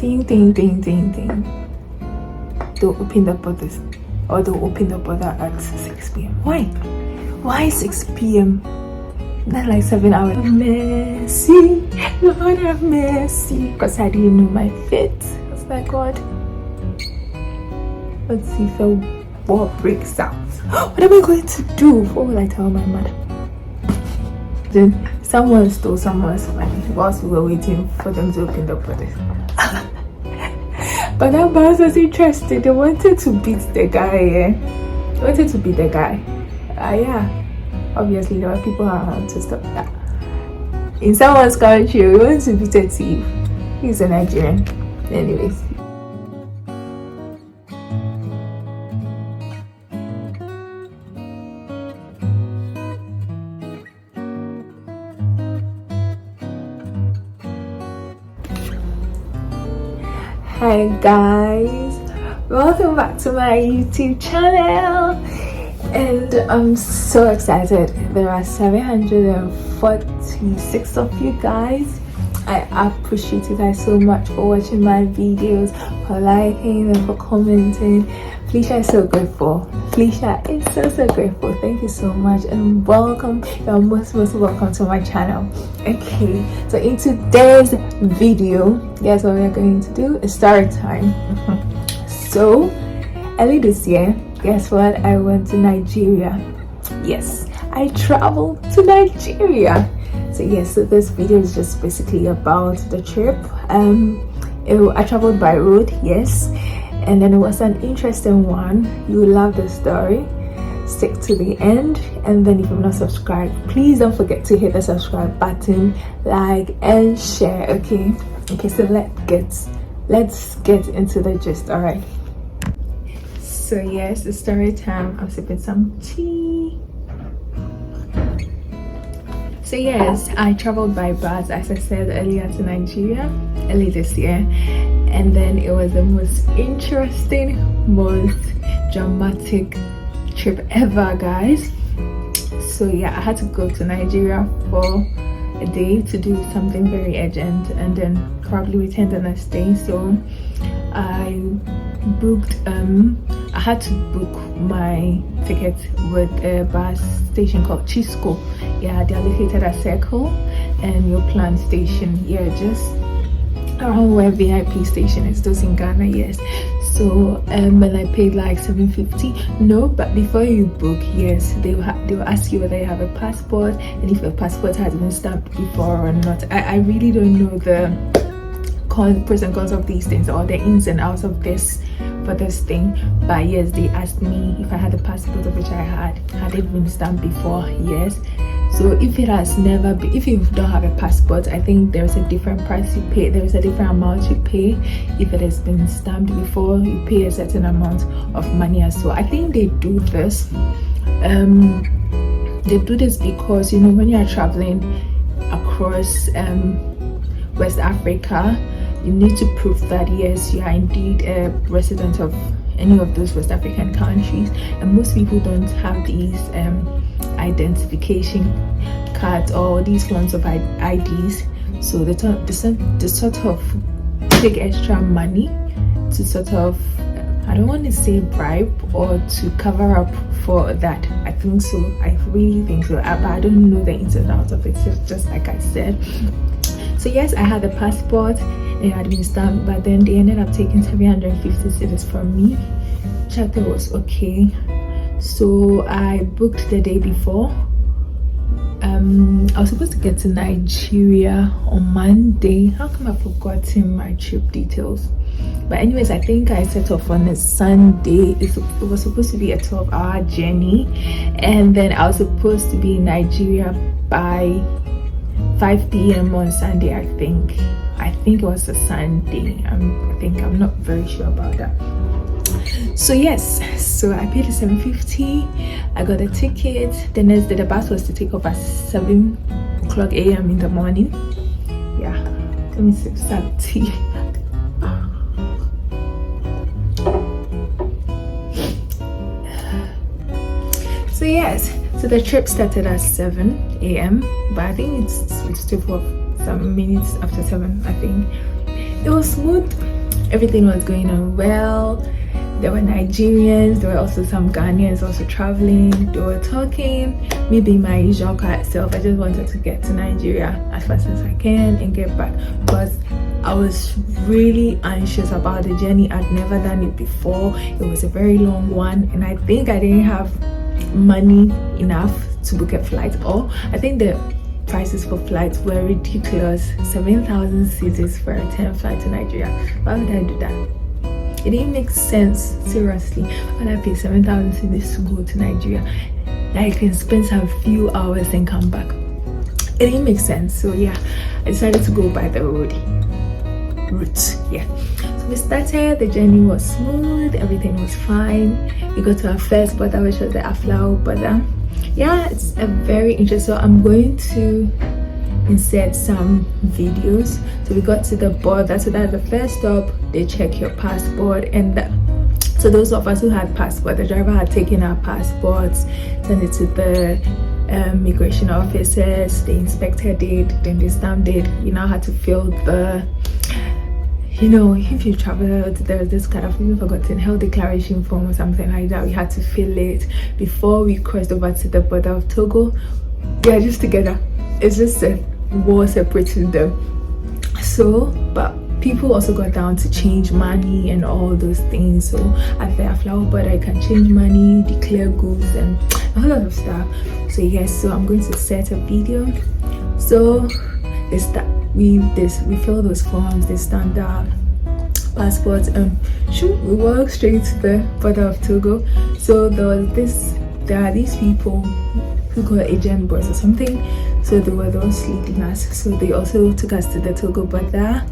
Ding, ding, ding, ding, ding. They'll open the borders, or they'll open the border at 6 p.m. Why? Why 6 p.m.? Not like 7 hours. Mercy, Lord have mercy. Because I didn't know my fate. I was like, God, let's see if a war breaks out. What am I going to do? What will I tell my mother? Then someone stole someone's money whilst we were waiting for them to open the borders. But that boss was interested. They wanted to beat the guy. They wanted to beat the guy. Yeah. Obviously, there were people around to stop that. In someone's country, we want to beat a thief. He's a Nigerian. Anyways. Hi guys, welcome back to my YouTube channel, and I'm so excited. There are 746 of you guys. I appreciate you guys so much for watching my videos, for liking and for commenting. Felicia is so grateful. Felicia is so grateful. Thank you so much and welcome. You're most welcome to my channel. Okay, so in today's video, guess what we're going to do? It's story time. So early this year, guess what? I went to Nigeria. Yes, I traveled to Nigeria. So yes, so this video is just basically about the trip. I traveled by road, yes, and then it was an interesting one. You will love the story. Stick to the end, and then if you've not subscribed, please don't forget to hit the subscribe button, like and share. Okay, so let's get into the gist. All right, so yes, it's story time. I'm sipping some tea. So yes, I traveled by bus, as I said earlier, to Nigeria early this year, and then it was the most interesting, most dramatic trip ever, guys. So yeah, I had to go to Nigeria for a day to do something very urgent, and then probably return the next day. So I booked I had to book my ticket with a bus station called Chisco. Yeah, they are located at Circle and Your Plan Station. Yeah, just around where VIP station is, those in Ghana. Yes. So and I paid like $750. No, but before you book, yes, they will ask you whether you have a passport and if your passport has been stamped before or not. I really don't know the pros and cons of these things or the ins and outs of this for this thing, but yes, they asked me if I had a passport, of which I had it been stamped before. Yes. So if it has never been, if you don't have a passport, I think there's a different price you pay. There's a different amount you pay. If it has been stamped before, you pay a certain amount of money as well. I think they do this. They do this because, you know, when you are traveling across West Africa, you need to prove that yes, you are indeed a resident of any of those West African countries, and most people don't have these identification cards or these forms of IDs. So they sort of take extra money to sort of, I don't want to say bribe or to cover up for that. I think so. I really think so. But I don't know the ins and outs of it. So just like I said. So yes, I had a passport. It had been stamped, but then they ended up taking 750 cedis from me. Checked it was okay. So I booked the day before. I was supposed to get to Nigeria on Monday. How come I've forgotten my trip details? But anyways, I think I set off on a Sunday. It was supposed to be a 12-hour journey, and then I was supposed to be in Nigeria by 5 p.m. on Sunday. I think it was a Sunday. I'm not very sure about that. So yes, so I paid the $750. I got a ticket. The next day the bus was to take off at 7 o'clock a.m. in the morning. Yeah, let me sip some tea. So yes, so the trip started at 7 a.m. but I think it's still for some minutes after 7. I think it was smooth. everything was going on well. There were Nigerians, there were also some Ghanaians also traveling. They were talking. Me being my usual quiet self, I just wanted to get to Nigeria as fast as I can and get back, because I was really anxious about the journey. I'd never done it before. It was a very long one, and I think I didn't have money enough to book a flight, or I think the prices for flights were ridiculous. 7,000 cities for a 10 flight to Nigeria. Why would I do that? It didn't make sense, seriously. When I pay 7,000 cities to go to Nigeria, that I can spend some few hours and come back. It didn't make sense. So yeah, I decided to go by the route. Yeah. So we started, the journey was smooth, everything was fine. We got to our first border, which was the Aflao border. Yeah, it's a very interesting. So I'm going to insert some videos. So we got to the border, so that's the first stop. They check your passport, and so those of us who had passport, the driver had taken our passports, sent it to the immigration officers. They inspected it, then they stamped it. You now had to fill the, you know, if you traveled, there's this kind of, we've forgotten, health declaration form or something like that. We had to fill it before we crossed over to the border of Togo. Yeah, just together. It's just a wall separating them. So, but people also got down to change money and all those things. So at the Aflao border, you can change money, declare goods, and a whole lot of stuff. So yes, so I'm going to set a video. So it's that we fill those forms, they stand up passports, and we walk straight to the border of Togo. So there are these people who got agent boys or something. So they were those leading us. So they also took us to the Togo border,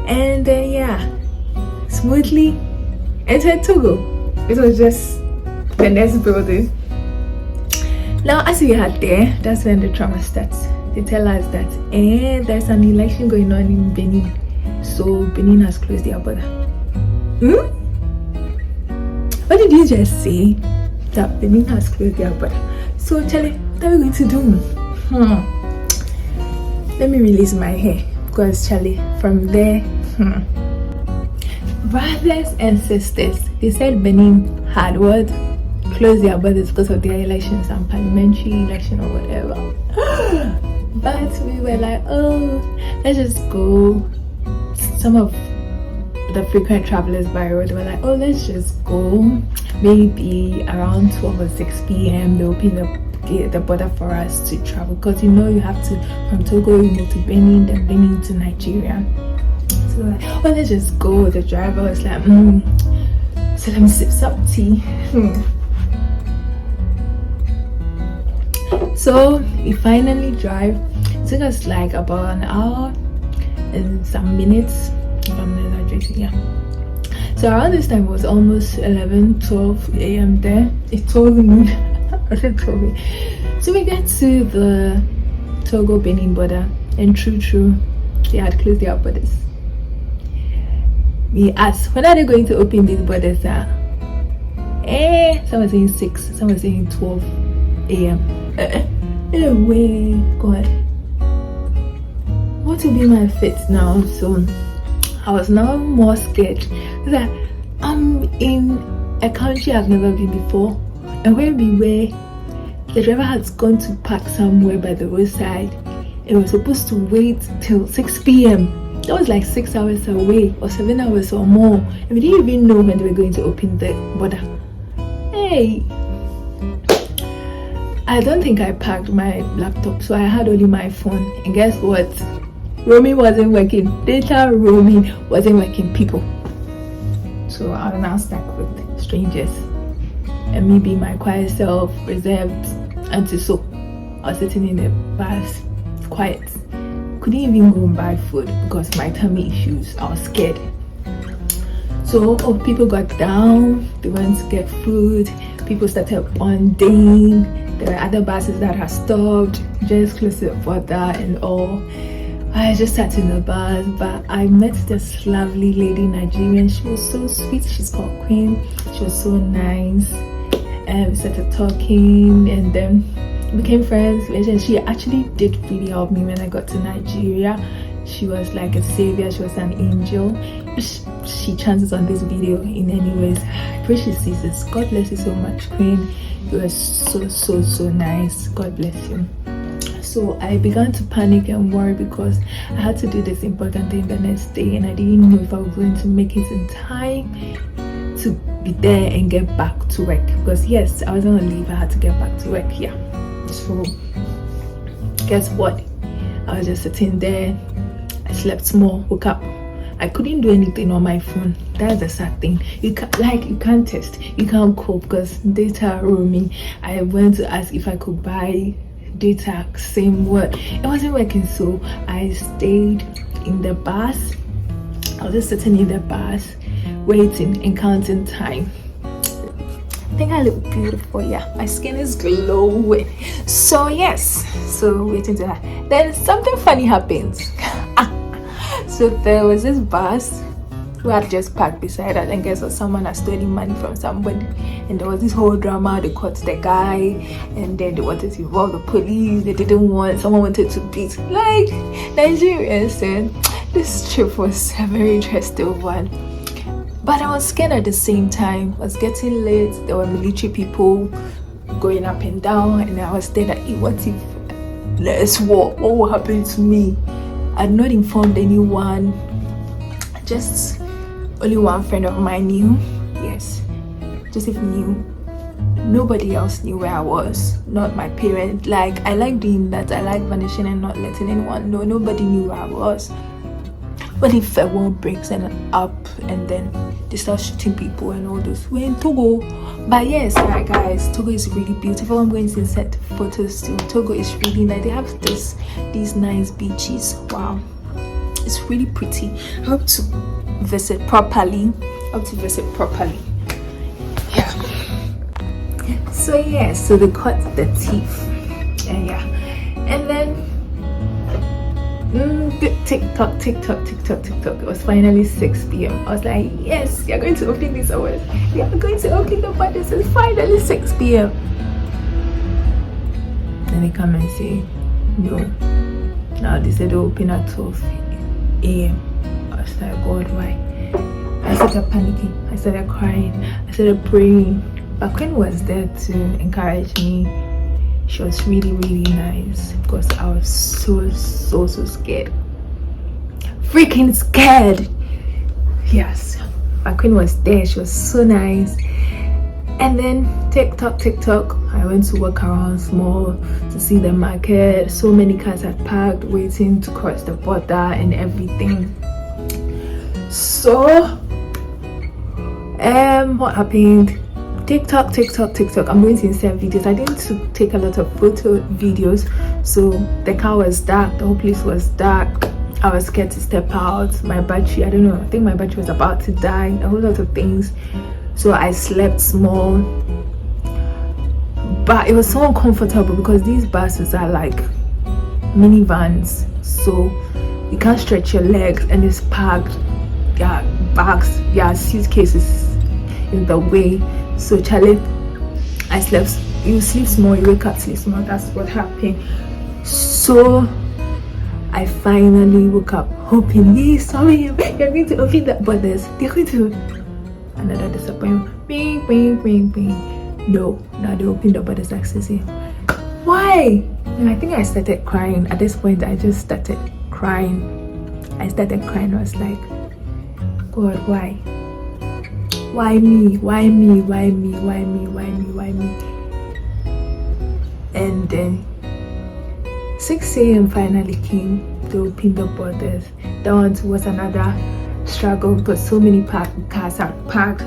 and then yeah, smoothly entered Togo. It was just the next building. Now as we are there, that's when the drama starts. They tell us that there's an election going on in Benin, so Benin has closed their border. What did you just say? That Benin has closed their border. So Charlie, what are we going to do? Let me release my hair, because Charlie, from there, brothers and sisters, they said Benin had what? Closed their borders because of their elections and parliamentary election or whatever. But we were like, oh, let's just go. Some of the frequent travelers by road were like, oh, let's just go. Maybe around 12 or 6 p.m. they open the border for us to travel, because you know you have to, from Togo you move to Benin, then Benin to Nigeria. So we're like, oh, let's just go. The driver was like, so let me sip some tea. So we finally drive. It took us like about an hour and some minutes, if I'm not exaggerating. Yeah. So around this time it was almost 12 a.m. there. It's 12 noon. I said 12. So we get to the Togo Benin border, and true, they had closed their borders. We asked, when are they going to open these borders? Some were saying 6, some were saying 12 a.m. Anyway, God, what will be my fate now? So I was now more scared that I'm in a country I've never been before, and when we were, the driver had gone to park somewhere by the roadside, and we're supposed to wait till 6 p.m. That was like 6 hours away, or 7 hours or more, and we didn't even know when they were going to open the border. Hey, I don't think I packed my laptop, so I had only my phone. And guess what? Roaming wasn't working. Data roaming wasn't working, people. So I was now stuck with strangers. And me being my quiet self, reserved, anti-so. I was sitting in the bus, quiet. Couldn't even go and buy food because of my tummy issues. I was scared. So people got down, they went to get food. People started bonding. There were other buses that had stopped just close to the border and all. I just sat in the bus, but I met this lovely lady, Nigerian. She was so sweet. She's called Queen. She was so nice. And we started talking, and then we became friends. And she actually did really help me when I got to Nigeria. She was like a savior. She was an angel. She chances on this video in any ways. I pray she sees this. God bless you so much, Queen. You were so nice. God bless you. So I began to panic and worry because I had to do this important thing the next day, and I didn't know if I was going to make it in time to be there and get back to work. Because yes, I was on leave. I had to get back to work. Yeah. So guess what? I was just sitting there. I slept small, woke up. I couldn't do anything on my phone. That's the sad thing. You can't test, you can't cope because data roaming. I went to ask if I could buy data, same word. It wasn't working, so I stayed in the bus. I was just sitting in the bus, waiting and counting time. I think I look beautiful. Yeah, my skin is glowing. So yes, so waiting to that. Then something funny happens. So there was this bus who had just parked beside us, and guess what? Someone had stolen money from somebody, and there was this whole drama. They caught the guy, and then they wanted to involve the police. They didn't want. Someone wanted to beat like Nigerians. Said this trip was a very interesting one. But I was scared at the same time. It was getting late. There were military people going up and down, and I was there like, what if there's war? What will happen to me? I'd not informed anyone. Just only one friend of mine knew. Yes, Joseph knew. Nobody else knew where I was. Not my parents. Like, I like doing that. I like vanishing and not letting anyone know. Nobody knew where I was. But if a war breaks and up, and then they start shooting people and all those. We're in Togo. But yes, right guys, Togo is really beautiful. I'm going to send photos to Togo. Is really nice. They have these nice beaches. Wow, it's really pretty. I hope to visit properly. Yeah. So yeah, so they cut the teeth. And yeah. And then TikTok. It was finally 6 p.m. I was like, yes, you're going to open this hours. You're going to open the borders. It's finally 6 p.m. Then they come and say, no. Now they said they open at 12 a.m. I was like, God, why? I started panicking. I started crying. I started praying. But Queen was there to encourage me. She was really nice because I was so scared. Freaking scared. Yes. My Queen was there. She was so nice. And then TikTok. I went to walk around small to see the market. So many cars had parked waiting to cross the border and everything. So what happened? TikTok. I'm going to insert videos. I didn't take a lot of photo videos, so the car was dark, the whole place was dark. I was scared to step out. My battery, I don't know, I think my battery was about to die, a whole lot of things. So I slept small, but it was so uncomfortable because these buses are like minivans, so you can't stretch your legs, and it's packed. Yeah, bags, yeah, suitcases in the way. So Charlie, I slept. You sleep small, you wake up, sleep small. That's what happened. So I finally woke up hoping, hey, sorry, you're going to open the borders. They're going to another disappointment. Bing. No, now they opened the borders access here. Why? And I think I started crying. At this point, I just started crying. I was like, God, why? Why me? And then 6 a.m. finally came to open the borders. That one was another struggle because so many cars are parked,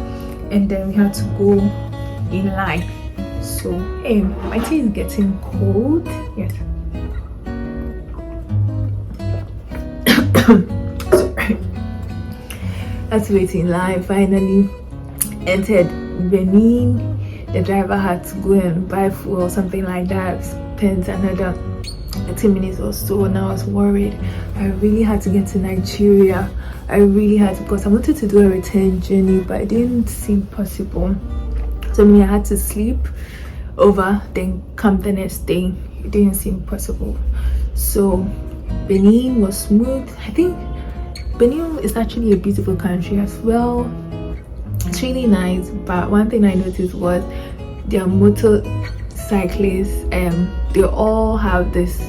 and then we had to go in line. So hey, my tea is getting cold. Yes. Sorry. Let's wait in line. Finally entered Benin. The driver had to go and buy food or something like that. Spent another 30 minutes or so, and I was worried. I really had to get to Nigeria. I really had to, because I wanted to do a return journey, but it didn't seem possible. So I had to sleep over, then come the next day. It didn't seem possible. So Benin was smooth. I think Benin is actually a beautiful country as well. It's really nice, but one thing I noticed was their motorcyclists, they all have this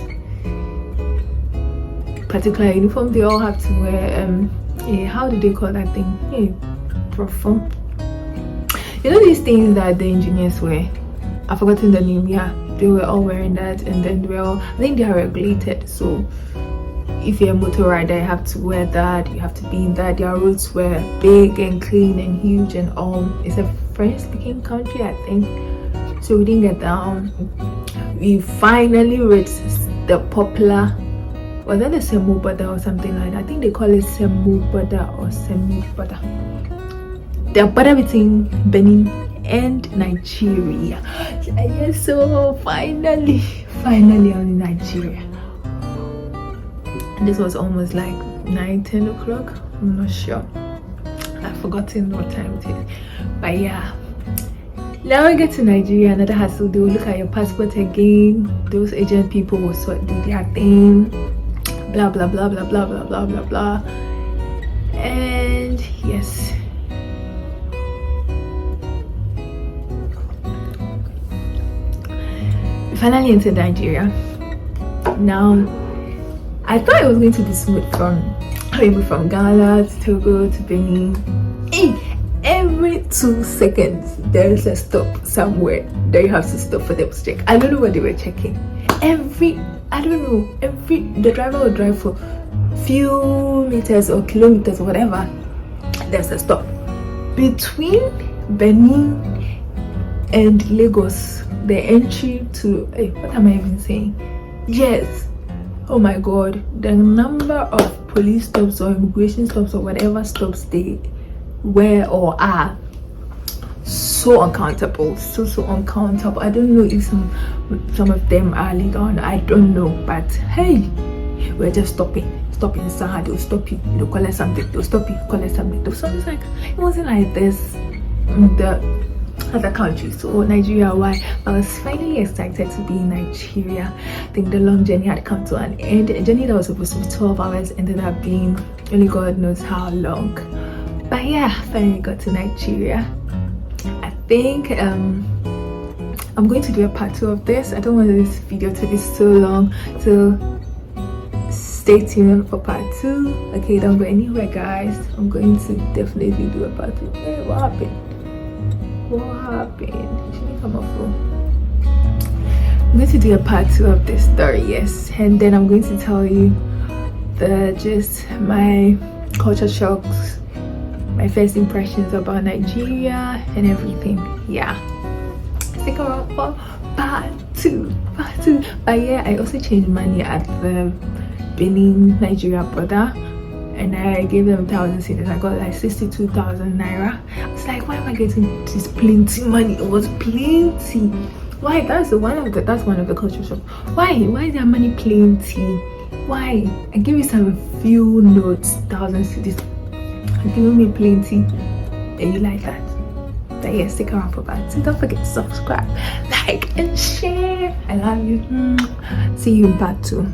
particular uniform. They all have to wear how do they call that thing? Profile. You know these things that the engineers wear? I've forgotten the name. Yeah, they were all wearing that, and then I think they are regulated. So if you're a motor rider, you have to wear that. You have to be in that. Their roads were big and clean and huge and all. It's a French-speaking country, I think. So we didn't get down. We finally reached the popular. Was that the Semu Bada or something like that? I think they call it Semu Bada or Semu Bada. The border between Benin and Nigeria. Yes, so finally I'm in Nigeria. And this was almost like 9-10 o'clock. I'm not sure. I've forgotten what time it is. But yeah. Now we get to Nigeria, another hassle. They will look at your passport again. Those agent people will sort do their thing. Blah blah blah blah blah blah blah blah blah. And yes. We finally entered Nigeria. Now I thought it was going to be smooth from Ghana to Togo to Benin. Every 2 seconds there is a stop somewhere that you have to stop for them to check. I don't know what they were checking. The driver will drive for few meters or kilometers or whatever. There's a stop between Benin and Lagos. The entry to what am I even saying? Yes. Oh my god, the number of police stops or immigration stops or whatever stops they were or are so uncountable, so uncountable. I don't know if some of them are legal. I don't know, but hey, we're just stopping somehow. They'll stop you, they'll collect something, they'll stop you, collect something. So it's like, it wasn't like this in the other countries. So Nigeria, why? I was finally excited to be in Nigeria. I think the long journey had come to an end. A journey that was supposed to be 12 hours ended up being only God knows how long. But yeah, finally got to Nigeria. I think I'm going to do a part 2 of this. I don't want this video to be so long, so stay tuned for part 2. Okay, don't go anywhere guys. I'm going to definitely do a part 2. Hey, what happened? She didn't come off phone. I'm going to do a part 2 of this story, yes, and then I'm going to tell you just my culture shocks, my first impressions about Nigeria and everything. Yeah, stick around for part 2. But yeah, I also changed money at the Benin Nigeria border, and I gave them 1,000 cedis. I got like 62,000 naira. I was like, why am I getting this plenty money? It was plenty. Why? That's one of the culture shocks. Why is there money plenty? Why? I gave you some few notes, 1,000 cedis. Giving me plenty, and you like that. But yeah, stick around for that. So don't forget to subscribe, like, and share. I love you. See you in part 2.